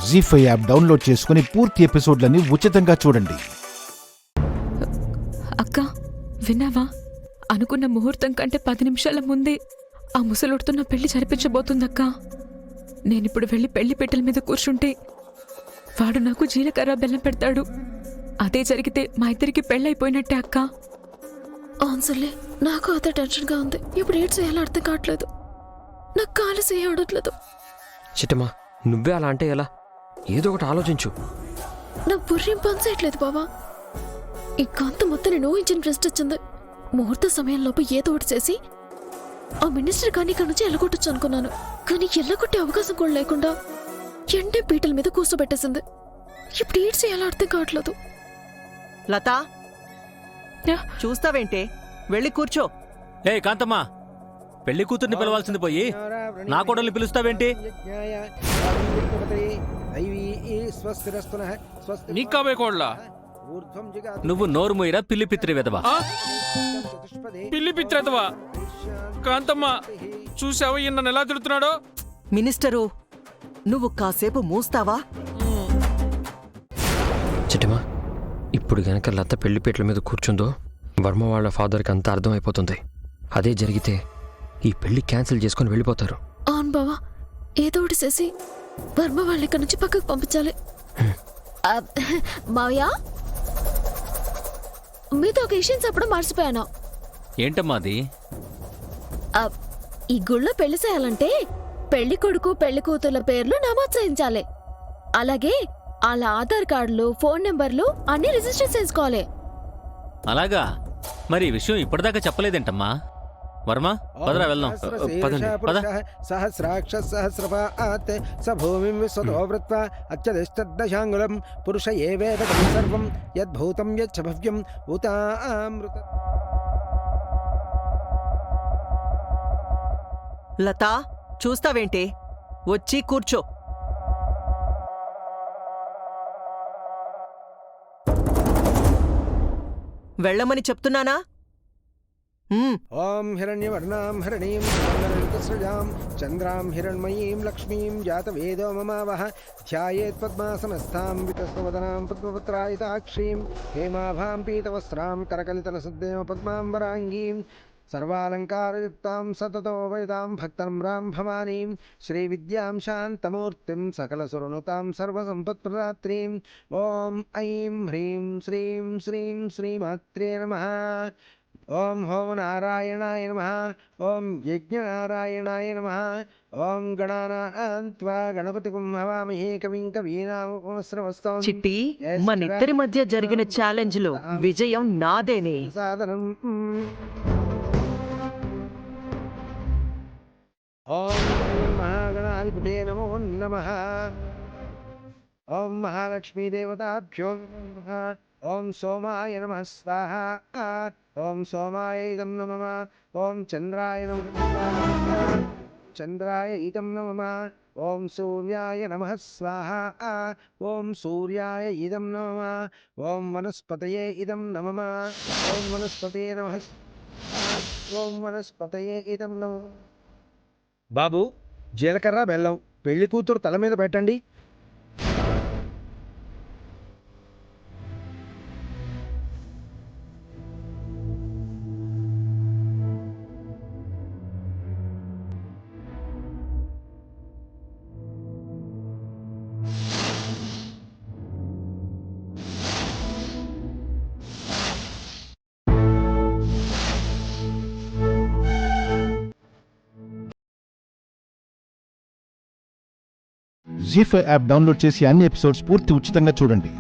జీ5 app download చేసుకుని పూర్తి ఎపిసోడ్లని ఉచితంగా చూడండి. అక్క విన్నావా? అనుకున్న ముహూర్తం కంటే 10 నిమిషాల ముందే ఆ ముసలుడితో నా పెళ్లి జరిపించబోతుందక్క. నేనిప్పుడు వెళ్ళి పెళ్లి పీటల మీద కూర్చుంటే వాడు నాకు జీలకర్ర బెల్లం పెడతాడు. అదే జరిగితే మా ఇద్దరికి పెళ్ళైపోయినట్టే అక్క. ఆన్సర్లే, నాకు అదే టెన్షన్గా ఉంది. ఇప్పుడు ఏడ్ చేయాలో అర్థం కావట్లేదు. నాకు కాలు చేయడట్లేదు. చిట్టమ్మా, నువ్వే అలా అంటే ఎలా? ఏదో ఒకటి ఆలోచించు. నా బుర్రేం పనిచేయట్లేదు బావా. ఈ కాంత మొత్తం నేను ఊహించిన ట్రెస్ట్ వచ్చింది. ముహూర్త సమయంలోపు ఏదో ఒకటి చేసి ఆ మినిస్టర్ కానీ ఇక్కడ నుంచి ఎల్లగొట్టచ్చు అనుకున్నాను. కానీ ఎల్లగొట్టే అవకాశం కూడా లేకుండా ఎండే పీటల మీద కూర్చోబెట్టేసింది. ఇప్పుడు ఏడ్ చేయాలో అర్థం కావట్లేదు. లతా, చూస్తావేంటే? వెళ్ళి కూర్చో. ఏ కాంతమ్మా, పెళ్లి కూతుర్ని పిలవాల్సింది పోయి నా కోడల్ని పిలుస్తావేంటి? నీకాబే కోడ్లా? నువ్వు నోరు మూయరా పిల్లి పిత్రి వెదవా. పిల్లి పిత్రెదవా? కాంతమ్మ, చూసావా ఈయన ఎలా తిడుతున్నాడో? మినిస్టరు, నువ్వు కాసేపు మూస్తావా? చిట్టమ్మా, ఇప్పుడు గనక లత పెళ్లిపేటల మీద కూర్చుందో వర్మ వాళ్ళ ఫాదర్కి అంతా అర్థమైపోతుంది. అదే జరిగితే ఈ పెళ్లి క్యాన్సిల్ చేసుకుని వెళ్ళిపోతారు. అవును బావా, ఏదో ఒకటి చేసి వర్మ వాళ్ళ ఇక్కడ నుంచి పక్కకు పంపించాలి. మావయ్య, మీతో ఒక విషయం చెప్పడం మర్చిపోయాను. ఏంటమ్మా అది? ఈ గుళ్ళో పెళ్లి చేయాలంటే పెళ్లి కొడుకు పెళ్లి కూతుర్ల పేర్లు నమోదు చేయించాలి. అలాగే వాళ్ళ ఆధార్ కార్డులు, ఫోన్ నెంబర్లు అన్ని రిజిస్టర్ చేసుకోవాలి. అలాగా? మరి ఈ విషయం ఇప్పటిదాకా చెప్పలేదేంటమ్మా? వర్మ, పదరా వెళ్దాం. పద. సహస్రాక్ష సహస్రపాత్ స భూమిం విశ్వతో వృత్వా అత్యధిష్ఠదశాంగులం పురుష ఏవేద సర్వం యద్భూతం యచ్చ భవ్యం భూతామృత. లతా, చూస్తావేంటే? వచ్చి కూర్చో. వెళ్ళమని చెప్తున్నానా? ఓం హిరణ్యవర్ణాం హరిణీం సృజాం చంద్రాం హిరణ్మయీం లక్ష్మీం జాతవేదో మమావహ ధ్యాయేత్ పద్మాసనస్థాం వితస్వదనాం పద్మపుత్రాయితాక్షీం హేమాభాం పీతవస్త్రాం కరకలితనసుద్దేమ పద్మాంబరాంగీం సర్వాలంకారయుక్తాం సతతో వయతాం భక్తనమ్రాం భవానీం శ్రీవిద్యాం శాంతమూర్తిం సకలసురనుతాం సర్వసంపత్ప్రదాత్రీం. ఓం ఐం హ్రీం శ్రీం శ్రీం శ్రీమాత్రే నమః. ఓం హోమ నారాయణాయ నమః. ఓం యజ్ఞనారాయణాయ నమః. ఓం గణానాం త్వా గణపతిం హవామహే కవిం కవీనాముపమస్రవస్తవం. చిట్టి, మనిద్దరి మధ్య జరిగిన ఛాలెంజ్ లో విజయం నాదేనే. సాధనం. ఓం మహాగణాధిపతే నమో నమః. ఓం మహాలక్ష్మీదేవతాభ్యో నమః. ఓం సోమాయ నమః స్వాహా. ఓం సోమాయ ఇదం నమః. ఓం చంద్రాయ నమః. చంద్రాయ ఇదం నమః. ఓం సూర్యాయ నమః స్వాహా. ఓం సూర్యాయ ఇదం నమః. ఓం వనస్పతయే ఇదం నమః. ఓం వనస్పతయే నమః. ఓం వనస్పతయే ఇదం నమః. బాబు, జీలకర్ర బెల్లం పెళ్లి కూతురు తల మీద పెట్టండి. జీ5 యాప్ డౌన్లోడ్ చేసి అన్ని ఎపిసోడ్స్ పూర్తి ఉచితంగా చూడండి.